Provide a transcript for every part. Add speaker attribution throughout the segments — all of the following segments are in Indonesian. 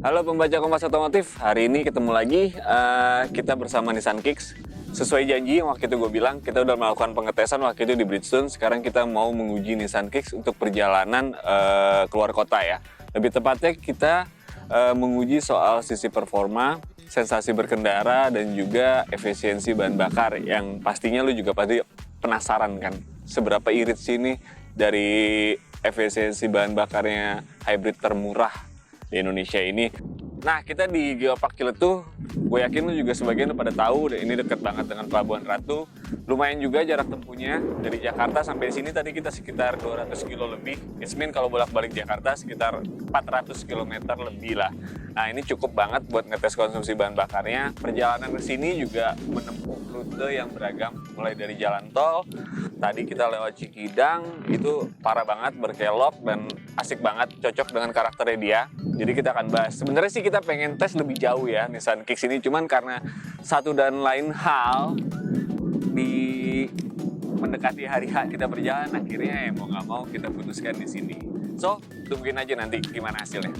Speaker 1: Halo pembaca Kompas Otomotif, hari ini ketemu lagi kita bersama Nissan Kicks. Sesuai janji yang waktu itu gue bilang, kita udah melakukan pengetesan waktu itu di Bridgestone. Sekarang kita mau menguji Nissan Kicks untuk perjalanan keluar kota ya. Lebih tepatnya kita menguji soal sisi performa, sensasi berkendara, dan juga efisiensi bahan bakar. Yang pastinya lu juga pasti penasaran kan, seberapa irit sih ini dari efisiensi bahan bakarnya hybrid termurah di Indonesia ini. Nah, kita di Geopark Ciletuh, gue yakin lu juga sebagian udah pada tahu, ini deket banget dengan Pelabuhan Ratu. Lumayan juga jarak tempuhnya dari Jakarta sampai sini tadi kita sekitar 200 kilo lebih. Ismin kalau bolak-balik Jakarta sekitar 400 km lebih lah. Nah, ini cukup banget buat ngetes konsumsi bahan bakarnya. Perjalanan ke sini juga menempuh rute yang beragam, mulai dari jalan tol. Tadi kita lewat Cikidang, itu parah banget, berkelok dan asik banget, cocok dengan karakternya dia. Jadi kita akan bahas. Sebenarnya sih kita pengen tes lebih jauh ya Nissan Kicks ini, cuman karena satu dan lain hal di mendekati hari H kita berjalan, akhirnya ya mau nggak mau kita putuskan di sini. So, tungguin aja nanti gimana hasilnya.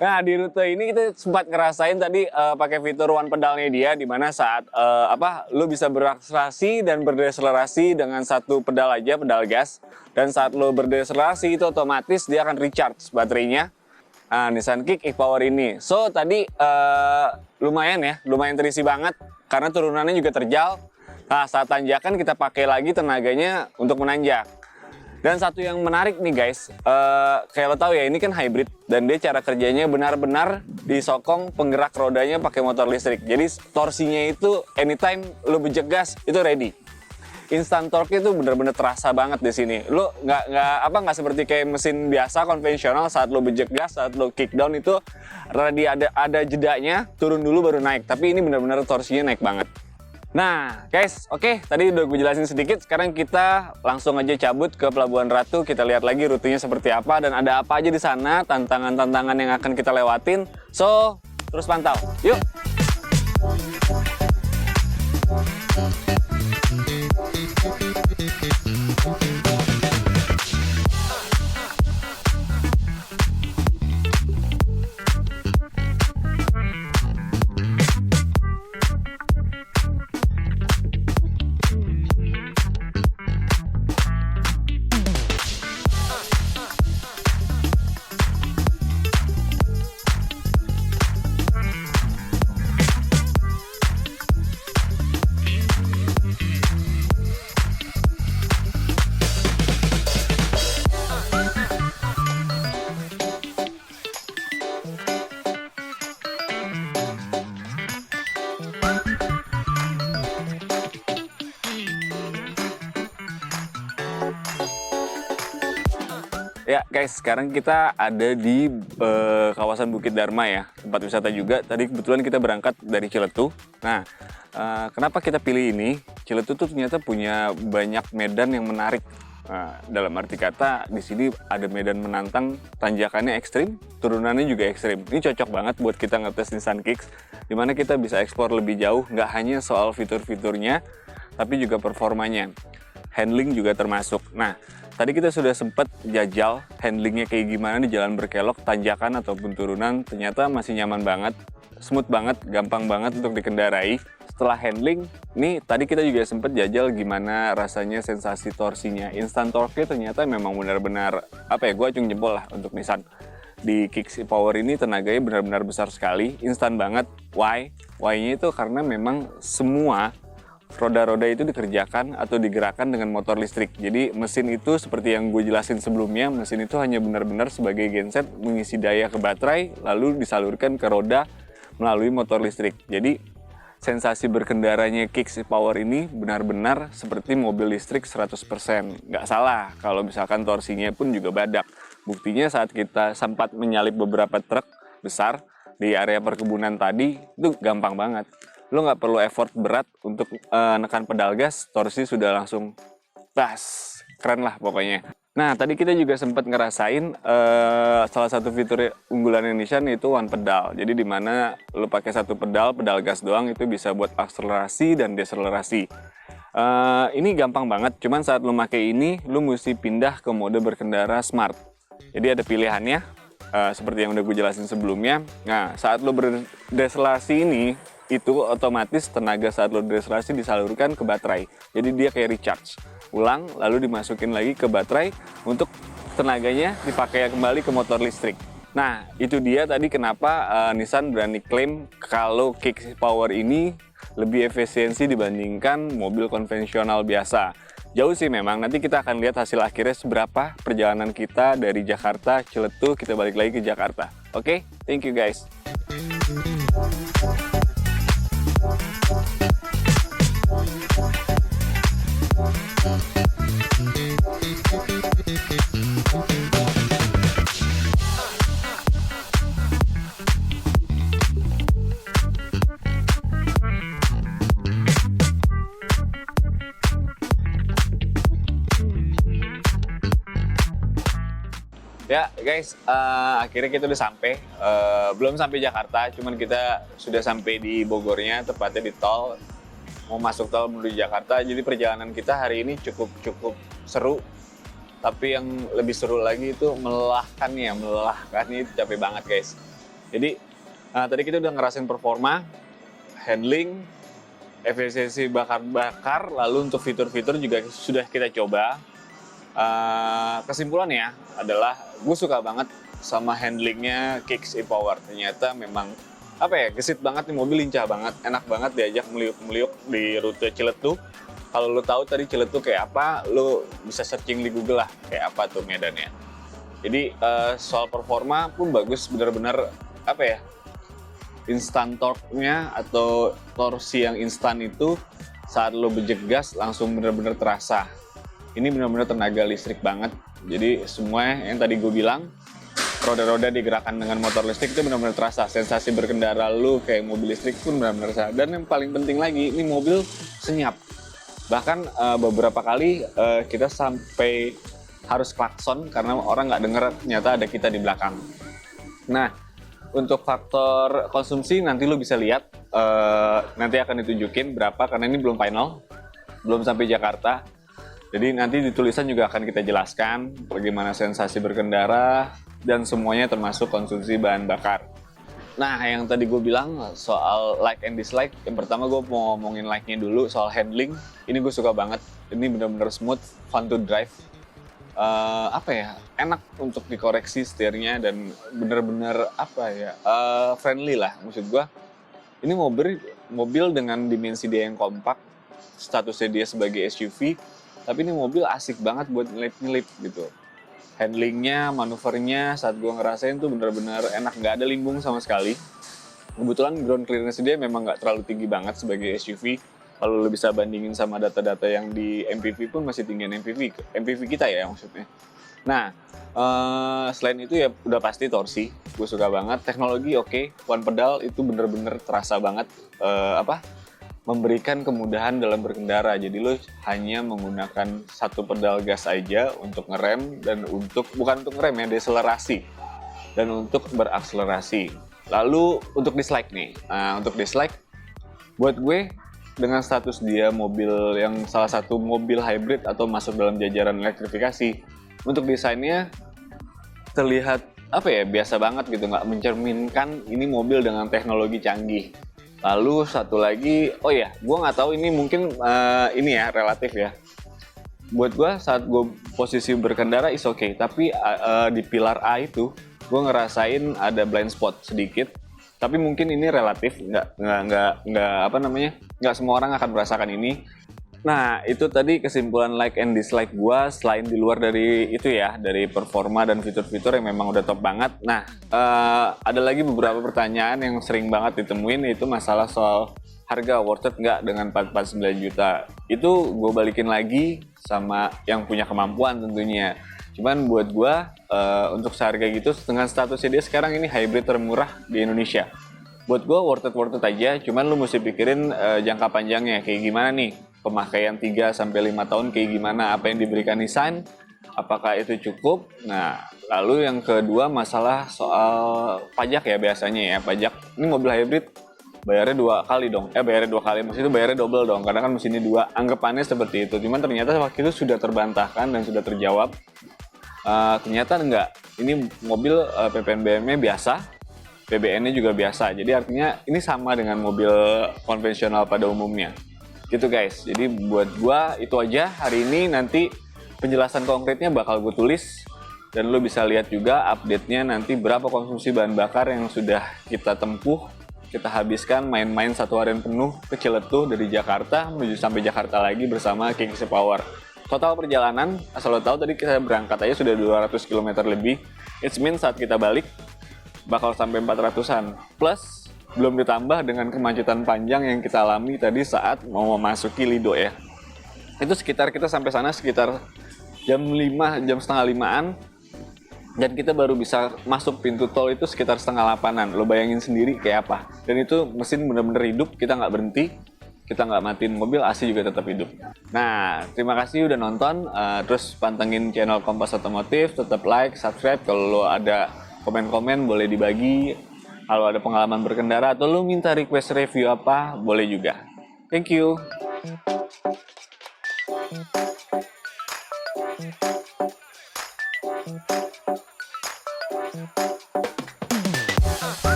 Speaker 1: Nah, di rute ini kita sempat ngerasain tadi pakai fitur one pedalnya dia, di mana saat lu bisa berakselerasi dan berdeselerasi dengan satu pedal aja, pedal gas. Dan saat lo berdeselerasi itu otomatis dia akan recharge baterainya. Nah, Nissan Kicks e-Power ini. So, tadi lumayan terisi banget karena turunannya juga terjal. Nah, saat tanjakan kita pakai lagi tenaganya untuk menanjak. Dan satu yang menarik nih guys, kayak lo tahu ya, ini kan hybrid dan dia cara kerjanya benar-benar disokong penggerak rodanya pakai motor listrik. Jadi torsinya itu anytime lo bejek gas itu ready. Instant torque itu benar-benar terasa banget di sini. Lo nggak seperti kayak mesin biasa konvensional, saat lo bejek gas, saat lo kick down itu ada jedanya, turun dulu baru naik. Tapi ini benar-benar torsinya naik banget. Nah guys, oke, tadi udah gue jelasin sedikit. Sekarang kita langsung aja cabut ke Pelabuhan Ratu. Kita lihat lagi rutenya seperti apa dan ada apa aja di sana, tantangan-tantangan yang akan kita lewatin. So, terus pantau. Yuk. Ya guys, sekarang kita ada di kawasan Bukit Dharma ya, tempat wisata juga. Tadi kebetulan kita berangkat dari Ciletuh. Nah, kenapa kita pilih ini? Ciletuh tuh ternyata punya banyak medan yang menarik. Nah, dalam arti kata, di sini ada medan menantang, tanjakannya ekstrim, turunannya juga ekstrim. Ini cocok banget buat kita ngetes Nissan Kicks, dimana kita bisa eksplor lebih jauh, nggak hanya soal fitur-fiturnya, tapi juga performanya. Handling juga termasuk. Nah, tadi kita sudah sempat jajal handlingnya kayak gimana di jalan berkelok, tanjakan ataupun turunan, ternyata masih nyaman banget, smooth banget, gampang banget untuk dikendarai. Setelah handling, nih tadi kita juga sempat jajal gimana rasanya sensasi torsinya. Instant torque-nya ternyata memang benar-benar, gue acung jempol lah untuk Nissan. Di Kicks e-Power ini tenaganya benar-benar besar sekali, instan banget. Why? Why-nya itu karena memang semua roda-roda itu dikerjakan atau digerakkan dengan motor listrik. Jadi mesin itu seperti yang gue jelasin sebelumnya, mesin itu hanya benar-benar sebagai genset mengisi daya ke baterai, lalu disalurkan ke roda melalui motor listrik. Jadi sensasi berkendaranya Kicks e-Power ini benar-benar seperti mobil listrik 100%. Nggak salah, kalau misalkan torsinya pun juga badak. Buktinya saat kita sempat menyalip beberapa truk besar di area perkebunan tadi, itu gampang banget. Lo nggak perlu effort berat untuk nekan pedal gas, torsi sudah langsung tas. Keren lah pokoknya. Nah, tadi kita juga sempat ngerasain salah satu fitur unggulan Indonesia itu one pedal. Jadi di mana lo pakai satu pedal gas doang itu bisa buat akselerasi dan deselerasi. Ini gampang banget, cuman saat lo pakai ini, lo mesti pindah ke mode berkendara smart. Jadi ada pilihannya, seperti yang udah gue jelasin sebelumnya. Nah, saat lo berdeselerasi ini, itu otomatis tenaga saat lo deselerasi disalurkan ke baterai. Jadi dia kayak recharge. Ulang, lalu dimasukin lagi ke baterai untuk tenaganya dipakai kembali ke motor listrik. Nah, itu dia tadi kenapa Nissan berani klaim kalau Kicks e-Power ini lebih efisiensi dibandingkan mobil konvensional biasa. Jauh sih memang, nanti kita akan lihat hasil akhirnya seberapa perjalanan kita dari Jakarta, Ciletuh, kita balik lagi ke Jakarta. Oke, thank you guys. Ya guys, akhirnya kita udah sampai, belum sampai Jakarta, cuman kita sudah sampai di Bogornya, tepatnya di tol, mau masuk tol menuju Jakarta. Jadi perjalanan kita hari ini cukup seru, tapi yang lebih seru lagi itu melelahkannya itu capek banget guys. Jadi tadi kita udah ngerasain performa, handling, efisiensi bakar, lalu untuk fitur-fitur juga sudah kita coba. Kesimpulannya adalah gue suka banget sama handlingnya Kicks e-Power. Ternyata memang gesit banget nih mobil, lincah banget, enak banget diajak meliuk-meliuk di rute Ciletuh. Kalau lo tahu tadi Ciletuh kayak apa, lo bisa searching di Google lah kayak apa tuh medannya. Jadi soal performa pun bagus, benar-benar instant torque-nya atau torsi yang instan itu saat lo bejek gas langsung benar-benar terasa. Ini benar-benar tenaga listrik banget. Jadi semua yang tadi gue bilang, roda-roda digerakkan dengan motor listrik itu benar-benar terasa. Sensasi berkendara lu kayak mobil listrik pun benar-benar terasa. Dan yang paling penting lagi, ini mobil senyap. Bahkan beberapa kali kita sampai harus klakson karena orang nggak denger ternyata ada kita di belakang. Nah, untuk faktor konsumsi nanti lu bisa lihat, nanti akan ditunjukin berapa karena ini belum final, belum sampai Jakarta. Jadi nanti di tulisan juga akan kita jelaskan bagaimana sensasi berkendara dan semuanya termasuk konsumsi bahan bakar. Nah, yang tadi gue bilang soal like and dislike, yang pertama gue mau ngomongin like-nya dulu soal handling. Ini gue suka banget, ini benar-benar smooth, fun to drive. Enak untuk dikoreksi setirnya dan benar-benar friendly lah maksud gue. Ini mobil dengan dimensi dia yang kompak, statusnya dia sebagai SUV. Tapi ini mobil asik banget buat nyelip-nyelip gitu. Handlingnya, manuvernya saat gue ngerasain tuh bener-bener enak, nggak ada limbung sama sekali. Kebetulan ground clearance dia memang nggak terlalu tinggi banget sebagai SUV. Kalau lu bisa bandingin sama data-data yang di MPV pun masih tinggian MPV kita ya maksudnya. Nah, selain itu ya udah pasti torsi, gue suka banget. Teknologi oke, one pedal itu bener-bener terasa banget memberikan kemudahan dalam berkendara. Jadi lo hanya menggunakan satu pedal gas aja untuk ngerem dan bukan untuk ngerem ya, deselerasi dan untuk berakselerasi. Lalu untuk dislike nih, untuk dislike buat gue dengan status dia mobil yang salah satu mobil hybrid atau masuk dalam jajaran elektrifikasi, untuk desainnya terlihat biasa banget gitu, nggak mencerminkan ini mobil dengan teknologi canggih. Lalu satu lagi, gue nggak tahu ini mungkin ini ya relatif ya. Buat gue saat gue posisi berkendara is okay, tapi di pilar A itu gue ngerasain ada blind spot sedikit. Tapi mungkin ini relatif, nggak semua orang akan merasakan ini. Nah, itu tadi kesimpulan like and dislike gue, selain di luar dari itu ya, dari performa dan fitur-fitur yang memang udah top banget. Nah, ada lagi beberapa pertanyaan yang sering banget ditemuin, yaitu masalah soal harga worth it nggak dengan 449 juta. Itu gue balikin lagi sama yang punya kemampuan tentunya. Cuman buat gue, untuk seharga gitu, dengan statusnya dia sekarang ini hybrid termurah di Indonesia. Buat gue worth it aja, cuman lu mesti pikirin jangka panjangnya kayak gimana nih. Pemakaian 3-5 tahun kayak gimana, apa yang diberikan Nissan, apakah itu cukup. Nah, lalu yang kedua masalah soal pajak ya biasanya ya. Pajak, ini mobil hybrid bayarnya 2 kali dong. Bayarnya 2 kali, maksudnya itu bayarnya double dong, karena kan mesinnya 2. Anggapannya seperti itu, cuman ternyata waktu itu sudah terbantahkan dan sudah terjawab. Ternyata enggak, ini mobil PPNBM-nya biasa, PBN-nya juga biasa, jadi artinya ini sama dengan mobil konvensional pada umumnya gitu guys. Jadi buat gua itu aja hari ini. Nanti penjelasan konkretnya bakal gue tulis dan lo bisa lihat juga update-nya nanti berapa konsumsi bahan bakar yang sudah kita tempuh, kita habiskan main-main satu harian penuh ke Ciletuh dari Jakarta menuju sampai Jakarta lagi bersama King's Power. Total perjalanan, asal lo tahu tadi kita berangkat aja sudah 200 km lebih. It means saat kita balik bakal sampai 400-an. Plus, belum ditambah dengan kemacetan panjang yang kita alami tadi saat mau memasuki Lido ya. Itu sekitar kita sampai sana sekitar jam 5, jam setengah 5-an. Dan kita baru bisa masuk pintu tol itu sekitar setengah 8-an. Lo bayangin sendiri kayak apa. Dan itu mesin bener-bener hidup, kita nggak berhenti. Kita nggak matiin mobil, AC juga tetap hidup. Nah, terima kasih udah nonton. Terus pantengin channel Kompas Otomotif, tetap like, subscribe. Kalau lo ada komen-komen boleh dibagi. Kalau ada pengalaman berkendara atau lo minta request review apa, boleh juga. Thank you.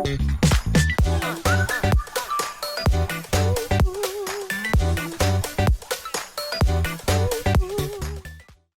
Speaker 1: Thank you.